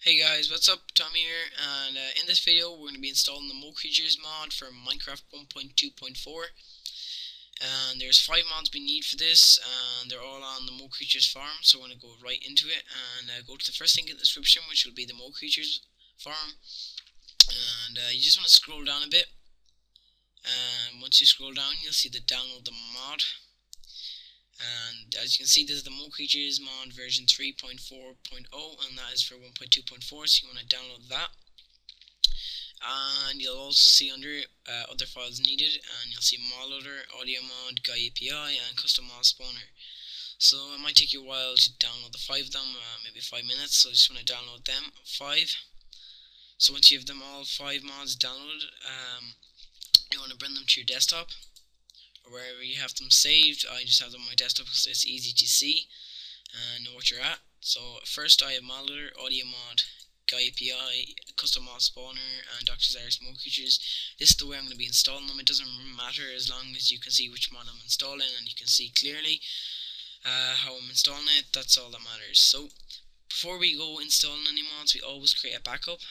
Hey guys, what's up? Tom here, and in this video we're going to be installing the Mo Creatures mod for Minecraft 1.2.4. And there's 5 mods we need for this, and they're all on the Mo Creatures farm, so we're going to go right into it and go to the first link in the description, which will be the Mo Creatures farm. And you just want to scroll down a bit, and once you scroll down you'll see the download the mod. And as you can see, this is the Mo Creatures mod version 3.4.0, and that is for 1.2.4, so you want to download that. And you'll also see under other files needed, and you'll see mod loader, audio mod, GUI API, and custom mod spawner. So it might take you a while to download the 5 of them, maybe 5 minutes, so I just want to download them, 5. So once you have them all 5 mods downloaded, you want to bring them to your desktop, or wherever you have them saved. I just have them on my desktop because it's easy to see and know what you're at. So first I have mod loader, audio mod, GUI API, custom mod spawner, and Dr. Zyrus Mo Creatures. This is the way I'm going to be installing them. It doesn't matter as long as you can see which mod I'm installing and you can see clearly how I'm installing it. That's all that matters. So before we go installing any mods, we always create a backup.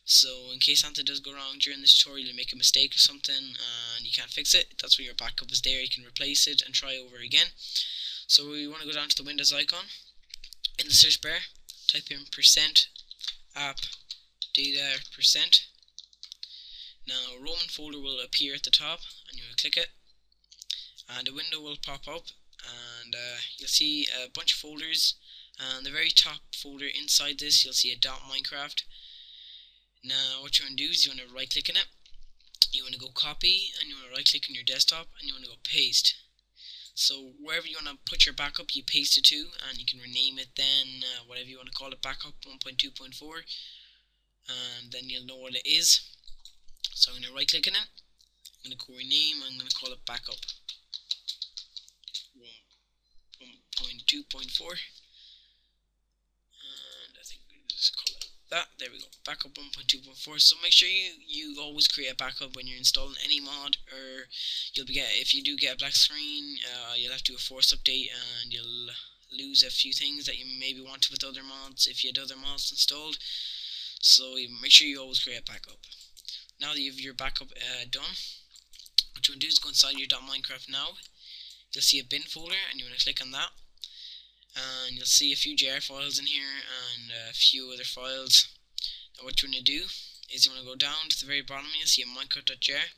So in case something does go wrong during this tutorial, you make a mistake or something and you can't fix it, that's where your backup is there. You can replace it and try over again. So we want to go down to the Windows icon. In the search bar, type in %appdata%. Now a Roman folder will appear at the top and you will click it, and a window will pop up, and you'll see a bunch of folders, and the very top folder inside this you'll see a .minecraft. Now what you want to do is you want to right click in it, you want to go copy, and you want to right click on your desktop and you want to go paste. So wherever you want to put your backup, you paste it to, and you can rename it then, whatever you want to call it, backup 1.2.4, and then you'll know what it is. So I'm going to right click in it, I'm going to go rename, I'm going to call it backup 1.2.4, and I think we just call it that. There we go, backup 1.2.4. So make sure you always create a backup when you're installing any mod, or if you do get a black screen, you'll have to do a force update and you'll lose a few things that you maybe wanted with other mods if you had other mods installed. So make sure you always create a backup. Now that you have your backup done, what you want to do is go inside your .minecraft now. You'll see a bin folder and you want to click on that, and you'll see a few jar files in here and a few other files. Now what you want to do is you want to go down to the very bottom. You'll see a minecraft.jar.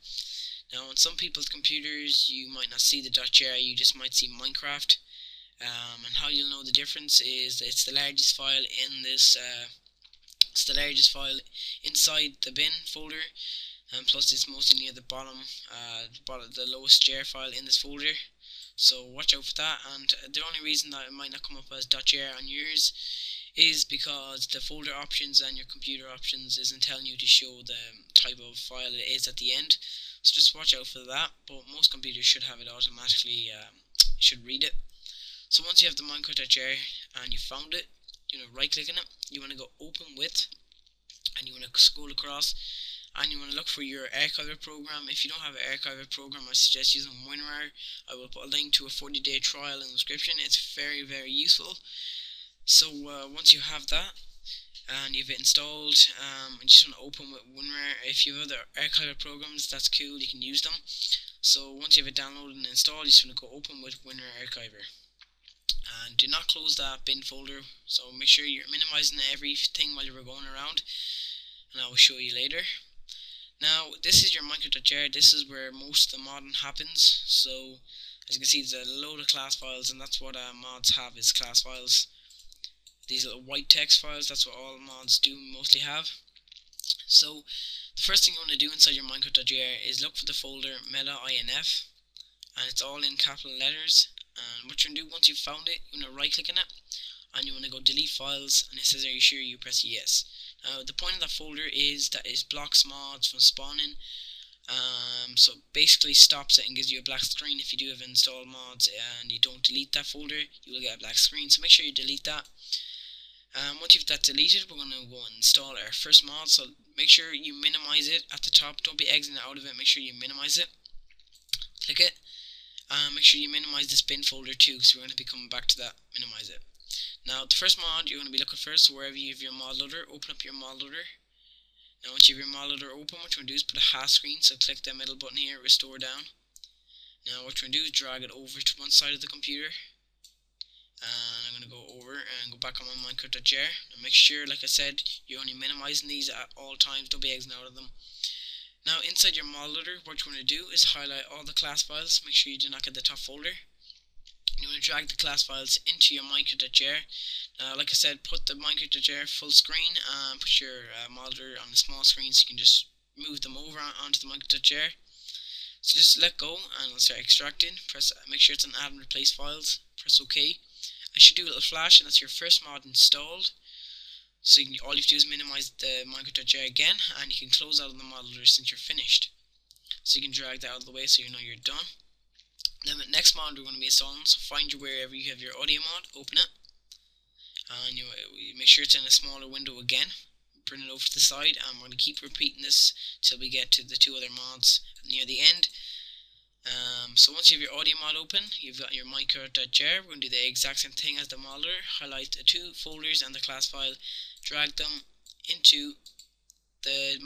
Now on some people's computers you might not see the .jar, you just might see Minecraft, and how you'll know the difference is that it's the largest file in this it's the largest file inside the bin folder, and plus it's mostly near the bottom, the lowest jar file in this folder. So watch out for that. And the only reason that it might not come up as .jar on yours is because the folder options and your computer options isn't telling you to show the type of file it is at the end. So just watch out for that, but most computers should have it automatically, should read it. So once you have the Minecraft.jar and you found it, you want to right click on it, you want to go open with, and you want to scroll across, and you want to look for your archiver program. If you don't have an archiver program, I suggest using Winrar. I will put a link to a 40-day trial in the description. It's very, very useful. So once you have that and you've it installed, I just want to open with Winrar. If you have other archiver programs, that's cool, you can use them. So once you have it downloaded and installed, you just want to go open with Winrar Archiver. And do not close that bin folder, so make sure you're minimizing everything while you're going around, and I will show you later. Now this is your Minecraft.jar. This is where most of the modding happens. So as you can see, there's a load of class files, and that's what mods have, is class files. These little white text files, that's what all mods do mostly have. So the first thing you want to do inside your Minecraft.jar is look for the folder meta.inf, and it's all in capital letters. And what you're going to do once you've found it, you want to right click on it and you want to go delete files, and it says, are you sure? You press yes. Now the point of that folder is that it blocks mods from spawning, so it basically stops it and gives you a black screen. If you do have installed mods and you don't delete that folder, you will get a black screen, so make sure you delete that. Once you've that deleted, we're going to go and install our first mod. So make sure you minimize it at the top, don't be exiting out of it, make sure you minimize it. Click it. Make sure you minimize this bin folder too, because we're going to be coming back to that. Minimize it. Now the first mod you're going to be looking for, so wherever you have your mod loader, open up your mod loader. Now once you have your mod loader open, what you're going to do is put a half screen, so click the middle button here, restore down. Now what you're going to do is drag it over to one side of the computer. And I'm going to go over and go back on my Minecraft.jar. And make sure, like I said, you're only minimizing these at all times, don't be exiting out of them. Now inside your mod loader, what you're going to do is highlight all the class files, make sure you do not get the top folder. You want to drag the class files into your Minecraft.jar. Now like I said, put the Minecraft.jar full screen and put your mod loader on the small screen so you can just move them over onto the Minecraft.jar. So just let go and it'll start extracting. Make sure it's on add and replace files, press OK. I should do a little flash, and that's your first mod installed. So all you have to do is minimize the Minecraft.jar again, and you can close out of the mod loader since you're finished. So you can drag that out of the way so you know you're done. Then the next mod we're going to be installing, so find you wherever you have your audio mod, open it, and you make sure it's in a smaller window again. Bring it over to the side, and we're going to keep repeating this till we get to the two other mods near the end. So once you have your audio mod open, you've got your Minecraft.jar. We're going to do the exact same thing as the mod loader. Highlight the two folders and the class file, drag them into the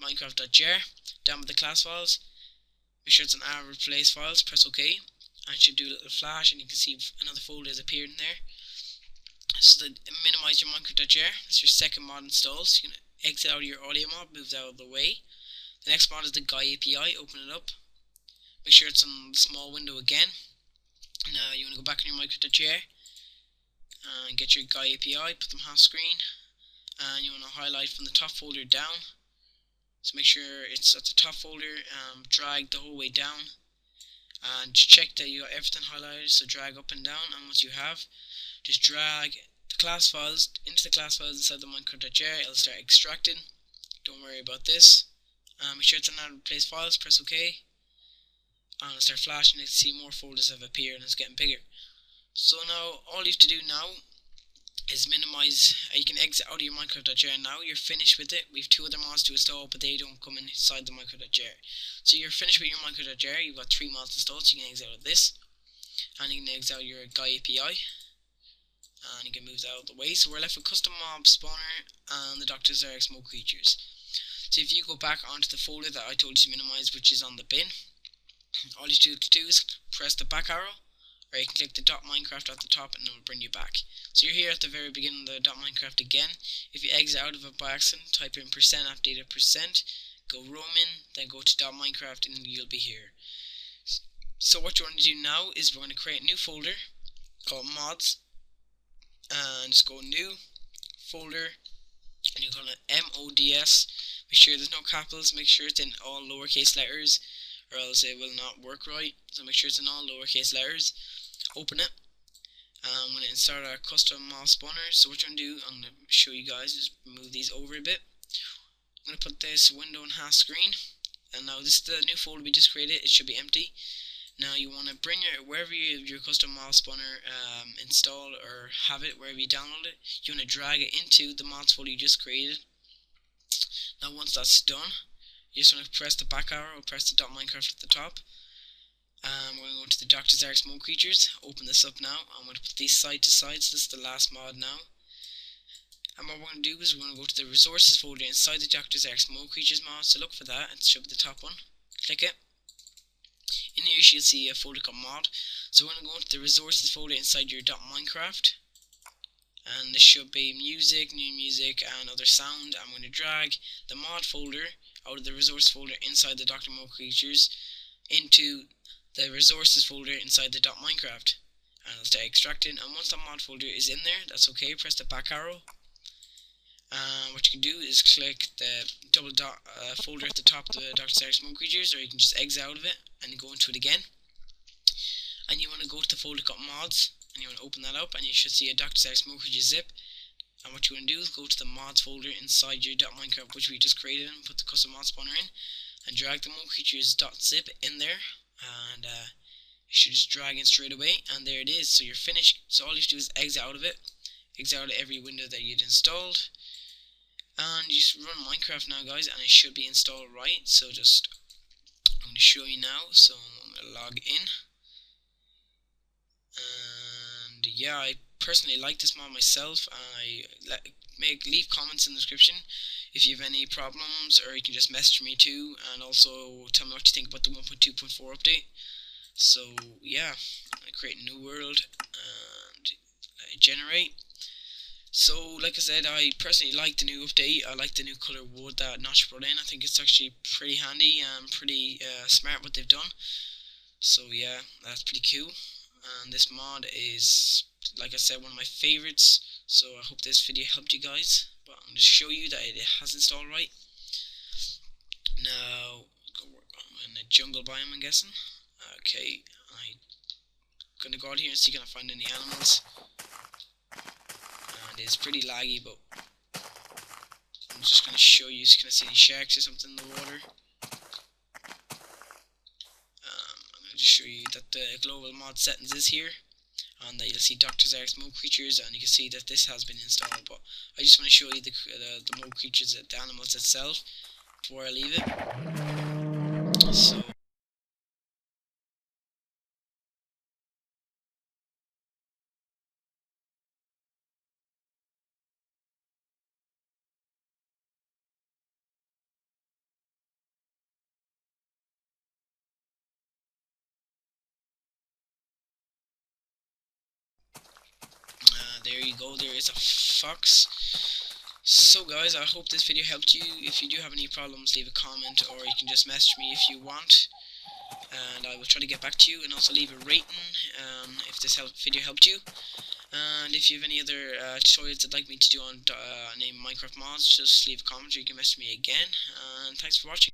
Minecraft.jar, down with the class files. Make sure it's an add replace files, press OK, and it should do a little flash, and you can see another folder has appeared in there. So to minimize your Minecraft.jar, that's your second mod installed. So you're going to exit out of your audio mod, move that out of the way. The next mod is the Guy API, open it up. Make sure it's on the small window again. Now you want to go back on your Minecraft.jar and get your Guy API, put them half screen, and you want to highlight from the top folder down. So make sure it's at the top folder, drag the whole way down, and check that you got everything highlighted, so drag up and down, and once you have, just drag the class files into the class files inside the Minecraft.jar. It'll start extracting, don't worry about this. Make sure it's on add replace files, press OK. And it'll start flashing, you can see more folders have appeared and it's getting bigger. So now all you have to do now is minimize. You can exit out of your Minecraft.jar now. You're finished with it. We have two other mods to install, but they don't come inside the Minecraft.jar. So you're finished with your Minecraft.jar. You've got 3 mods installed, so you can exit out of this, and you can exit out your Guy API, and you can move that out of the way. So we're left with custom mob spawner and the Dr. Zarek smoke creatures. So if you go back onto the folder that I told you to minimize, which is on the bin, all you have to do is press the back arrow, or you can click the .minecraft at the top and it will bring you back. So you're here at the very beginning of the .minecraft again. If you exit out of it by accident, type in %appdata%, go roaming, then go to .minecraft and you'll be here. So what you want to do now is we're going to create a new folder called mods, and just go new folder, and you're going to MODS. Make sure there's no capitals, make sure it's in all lowercase letters, or else it will not work right. So make sure it's in all lowercase letters. Open it. I'm going to insert our custom mob spawner. So what you're going to do, I'm going to show you guys, just move these over a bit. I'm going to put this window in half screen, and now this is the new folder we just created. It should be empty. Now you want to bring wherever you have your custom mob spawner installed, or have it wherever you download it, you want to drag it into the mods folder you just created. Now once that's done, you just want to press the back arrow or press the .minecraft at the top. We're going to go to the Dr. Zarek smoke creatures, open this up now. I'm going to put these side to side, so this is the last mod now. And what we're going to do is we're going to go to the resources folder inside the Dr. Zarek smoke creatures mod, so look for that, it should be the top one. Click it. In here you should see a folder called mod. So we're going to go into the resources folder inside your .minecraft. And this should be music, new music, and other sound. I'm going to drag the mod folder out of the resource folder inside the Dr. Mo creatures into the resources folder inside the .minecraft, and it'll start extracting. And once the mod folder is in there, that's okay, press the back arrow. What you can do is click the double dot folder at the top of the Dr. Zarek smoke creatures, or you can just exit out of it and go into it again. And you want to go to the folder called mods, and you want to open that up, and you should see a Dr. Zarek smoke creatures zip. And what you want to do is go to the mods folder inside your .minecraft, which we just created, and put the custom mod spawner in, and drag the mo creatures .zip in there, and you should just drag in straight away, and there it is. So you're finished. So all you have to do is exit out of it, exit out of every window that you'd installed, and you just run Minecraft now, guys, and it should be installed right. So I'm going to show you now. So I'm going to log in, and yeah, I personally like this mod myself, and leave comments in the description if you have any problems, or you can just message me too, and also tell me what you think about the 1.2.4 update. So yeah, I create a new world and I generate. So like I said, I personally like the new update. I like the new color wood that Notch brought in. I think it's actually pretty handy and pretty smart what they've done. So yeah, that's pretty cool. And this mod is, like I said, one of my favorites. So I hope this video helped you guys. But I'm just show you that it has installed right. Now go work on in the jungle biome, I'm guessing. Okay, I'm gonna go out here and see can I find any animals. And it's pretty laggy, but I'm just gonna show you. Can I see any sharks or something in the water? I'm gonna just show you that the global mod settings is here, and that you'll see Dr. Zark's mob creatures, and you can see that this has been installed. But I just want to show you the mob creatures, the animals itself, before I leave it. So. There you go, there is a fox. So guys, I hope this video helped you. If you do have any problems, leave a comment, or you can just message me if you want, and I will try to get back to you. And also leave a rating if this video helped you. And if you have any other tutorials you'd like me to do on any Minecraft mods, just leave a comment, or you can message me again. And thanks for watching.